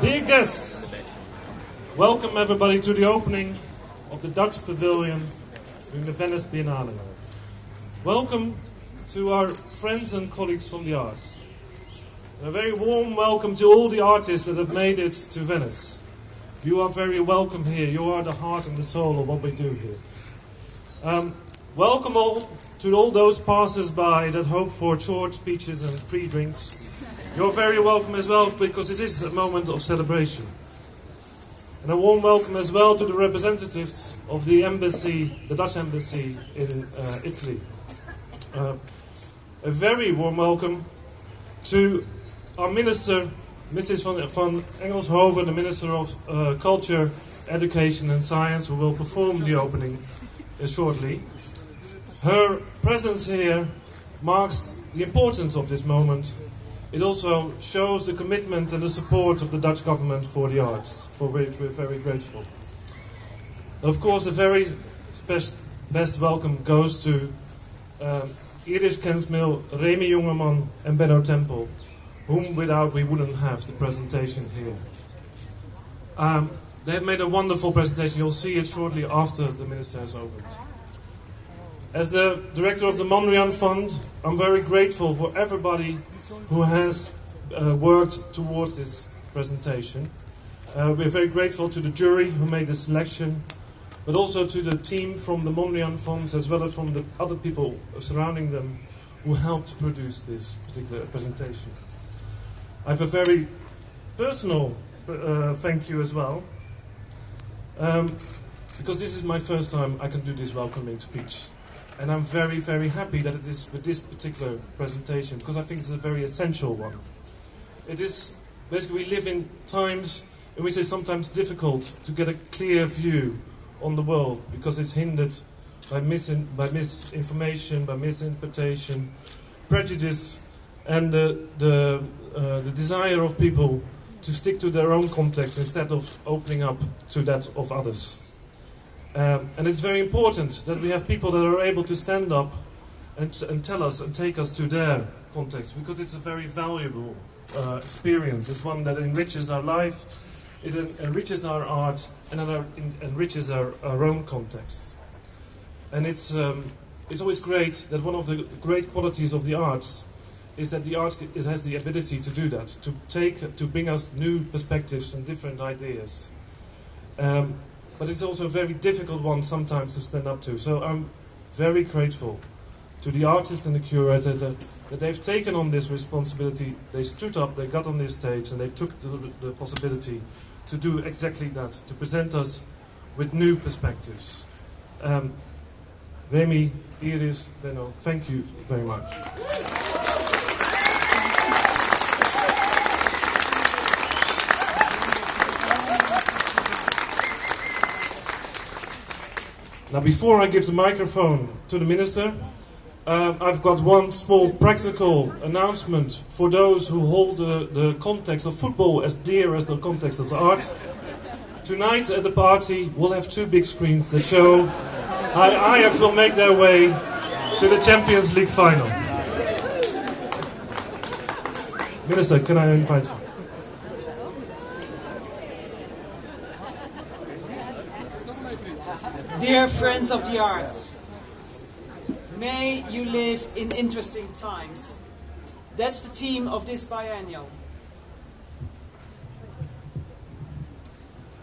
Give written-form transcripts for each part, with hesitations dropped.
Dear guests, welcome everybody to the opening of the Dutch pavilion during the Venice Biennale. Welcome to our friends and colleagues from the arts. A very warm welcome to all the artists that have made it to Venice. You are very welcome here. You are the heart and the soul of what we do here. Welcome all to all those passers-by that hope for short speeches and free drinks. You're very welcome as well, because this is a moment of celebration. And a warm welcome as well to the representatives of the embassy, the Dutch embassy in Italy. A very warm welcome to our minister, Mrs. van Engelshoven, the Minister of Culture, Education and Science, who will perform the opening shortly. Her presence here marks the importance of this moment. It also shows the commitment and the support of the Dutch government for the arts, for which we're very grateful. Of course, a very best welcome goes to Kensmil, Remy Jungerman and Benno Tempel, whom without we wouldn't have the presentation here. They have made a wonderful presentation. You'll see it shortly after the minister has opened. As the director of the Mondrian Fund, I'm very grateful for everybody who has worked towards this presentation. We're very grateful to the jury who made the selection, but also to the team from the Mondrian Funds, as well as from the other people surrounding them who helped produce this particular presentation. I have a very personal thank you as well, because this is my first time I can do this welcoming speech. And I'm very, very happy that it is with this particular presentation, because I think it's a very essential one. It is, basically we live in times in which it's sometimes difficult to get a clear view on the world, because it's hindered by misinformation, by misinterpretation, prejudice, and the desire of people to stick to their own context instead of opening up to that of others. And it's very important that we have people that are able to stand up and tell us and take us to their context, because it's a very valuable experience. It's one that enriches our life, it enriches our art, and enriches our own context. And it's always great that one of the great qualities of the arts is that the art has the ability to do that, to bring us new perspectives and different ideas. But it's also a very difficult one sometimes to stand up to. So I'm very grateful to the artist and the curator that they've taken on this responsibility. They stood up, they got on this stage, and they took the possibility to do exactly that, to present us with new perspectives. Remy, Iris, Benno, thank you very much. Now, before I give the microphone to the minister, I've got one small practical announcement for those who hold the context of football as dear as the context of the art. Tonight at the party, we'll have two big screens that show how Ajax will make their way to the Champions League final. Minister, can I invite you? Dear friends of the arts, may you live in interesting times. That's the theme of this biennial.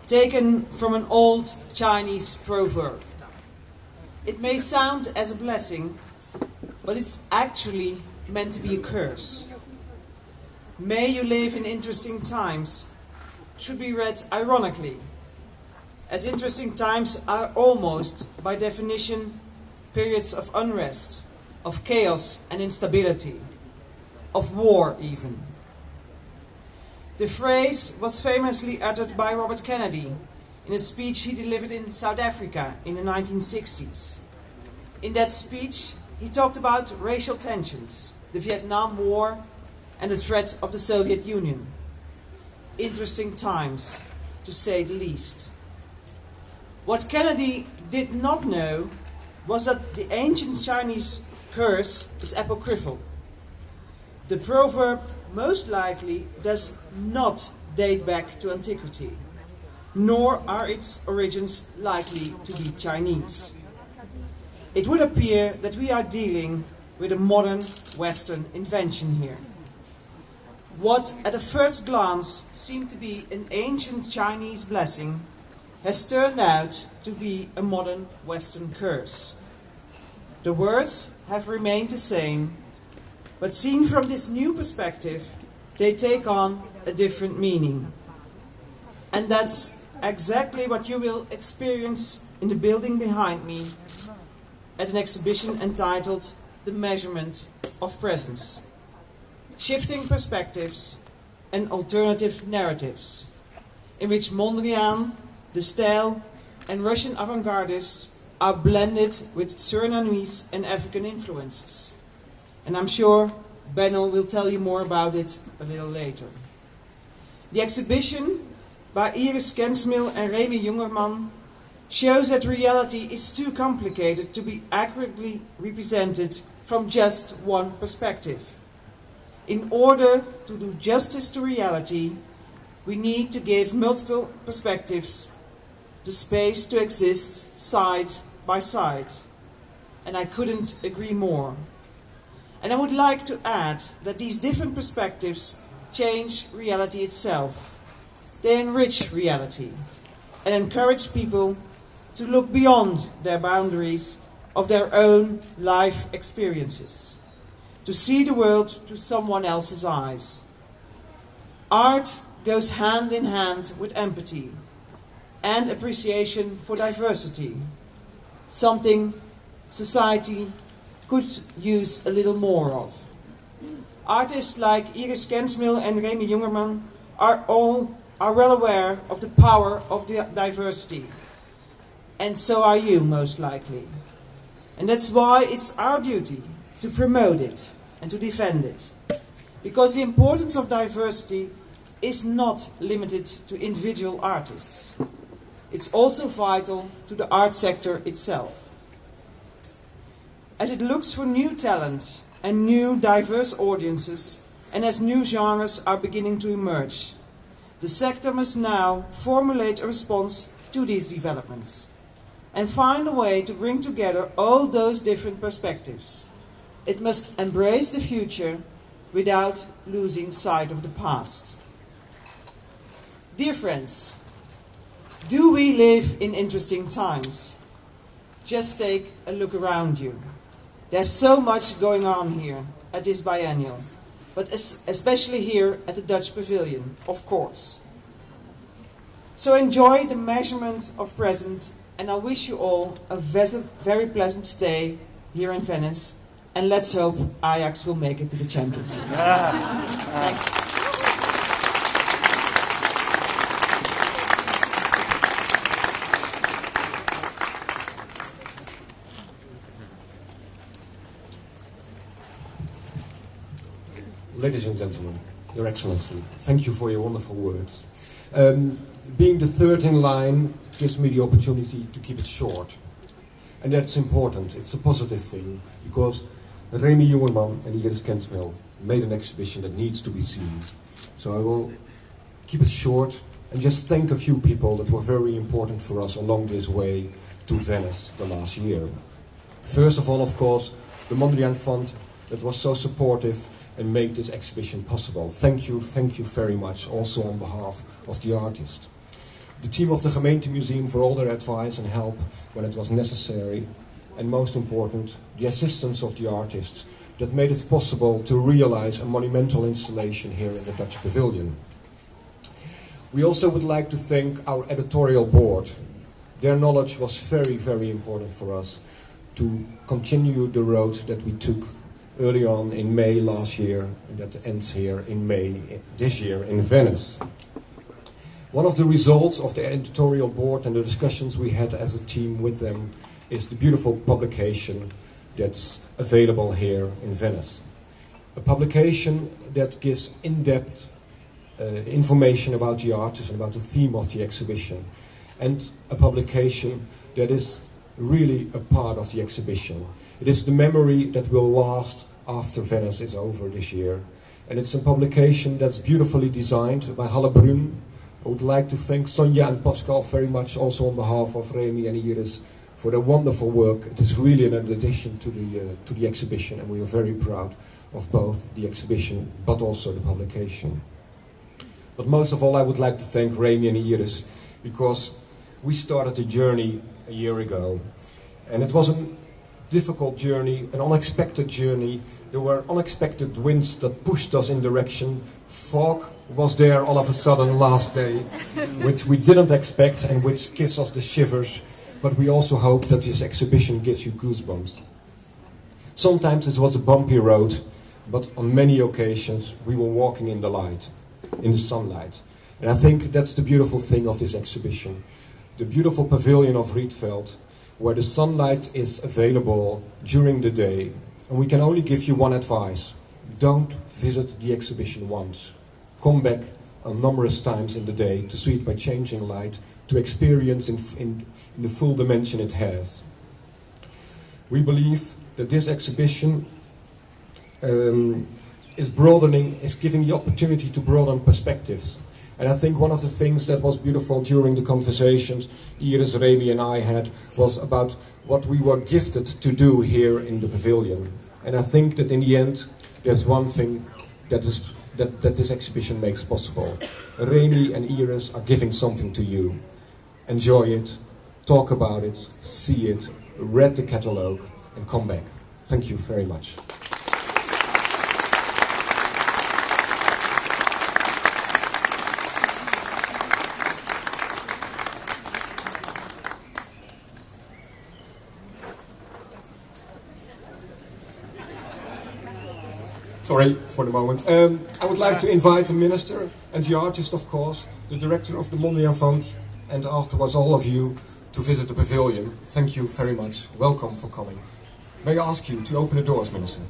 Taken from an old Chinese proverb. It may sound as a blessing, but it's actually meant to be a curse. May you live in interesting times should be read ironically, as interesting times are almost, by definition, periods of unrest, of chaos and instability, of war even. The phrase was famously uttered by Robert Kennedy in a speech he delivered in South Africa in the 1960s. In that speech, he talked about racial tensions, the Vietnam War, and the threat of the Soviet Union. Interesting times, to say the least. What Kennedy did not know was that the ancient Chinese curse is apocryphal. The proverb most likely does not date back to antiquity, nor are its origins likely to be Chinese. It would appear that we are dealing with a modern Western invention here. What at a first glance seemed to be an ancient Chinese blessing has turned out to be a modern Western curse. The words have remained the same, but seen from this new perspective, they take on a different meaning. And that's exactly what you will experience in the building behind me at an exhibition entitled The Measurement of Presence. Shifting perspectives and alternative narratives, in which Mondrian, the style, and Russian avant-gardists are blended with Surinamese and African influences. And I'm sure Benno will tell you more about it a little later. The exhibition by Kensmil and Remy Jungerman shows that reality is too complicated to be accurately represented from just one perspective. In order to do justice to reality, we need to give multiple perspectives the space to exist side by side. And I couldn't agree more. And I would like to add that these different perspectives change reality itself. They enrich reality and encourage people to look beyond their boundaries of their own life experiences, to see the world through someone else's eyes. Art goes hand in hand with empathy and appreciation for diversity, something society could use a little more of. Artists like Kensmil and Remy Jungerman are well aware of the power of the diversity, and so are you most likely. And that's why it's our duty to promote it and to defend it, because the importance of diversity is not limited to individual artists. It's also vital to the art sector itself. As it looks for new talent and new diverse audiences, and as new genres are beginning to emerge, the sector must now formulate a response to these developments and find a way to bring together all those different perspectives. It must embrace the future without losing sight of the past. Dear friends, do we live in interesting times? Just take a look around you. There's so much going on here at this biennial, but especially here at the Dutch Pavilion, of course. So enjoy the measurement of presence, and I wish you all a very pleasant stay here in Venice, and let's hope Ajax will make it to the Champions League. Thank you. Ladies and gentlemen, Your Excellency, thank you for your wonderful words. Being the third in line gives me the opportunity to keep it short. And that's important, it's a positive thing, because Remy Jungerman and Kensmil made an exhibition that needs to be seen. So I will keep it short and just thank a few people that were very important for us along this way to Venice the last year. First of all, of course, the Mondrian Fund that was so supportive and made this exhibition possible. Thank you very much, also on behalf of the artist. The team of the Gemeentemuseum for all their advice and help when it was necessary, and most important, the assistance of the artists that made it possible to realize a monumental installation here in the Dutch Pavilion. We also would like to thank our editorial board. Their knowledge was very important for us to continue the road that we took early on in May last year, and that ends here in May this year in Venice. One of the results of the editorial board and the discussions we had as a team with them is the beautiful publication that's available here in Venice. A publication that gives in-depth information about the artist and about the theme of the exhibition, and a publication that is really a part of the exhibition. It is the memory that will last after Venice is over this year, And it's a publication that's beautifully designed by Halle Brun. I would like to thank Sonja and Pascal very much, also on behalf of Remy and Iris, for their wonderful work. It is really an addition to the exhibition, and we are very proud of both the exhibition but also the publication. But most of all, I would like to thank Remy and Iris, because we started a journey a year ago, and it was a difficult journey, an unexpected journey. There were unexpected winds that pushed us in direction. Fog was there all of a sudden last day, which we didn't expect and which gives us the shivers. But we also hope that this exhibition gives you goosebumps. Sometimes it was a bumpy road, but on many occasions we were walking in the light, in the sunlight. And I think that's the beautiful thing of this exhibition. The beautiful pavilion of Rietveld, where the sunlight is available during the day. And we can only give you one advice: don't visit the exhibition once. Come back a numerous times in the day to see it by changing light, to experience in the full dimension it has. We believe that this exhibition is giving the opportunity to broaden perspectives. And I think one of the things that was beautiful during the conversations Iris, Remy and I had was about what we were gifted to do here in the pavilion. And I think that in the end, there's one thing that this exhibition makes possible. Remy and Iris are giving something to you. Enjoy it, talk about it, see it, read the catalogue, and come back. Thank you very much. Sorry for the moment. I would like to invite the minister and the artist, of course, the director of the Mondriaan Fund, and afterwards all of you to visit the pavilion. Thank you very much. Welcome for coming. May I ask you to open the doors, Minister?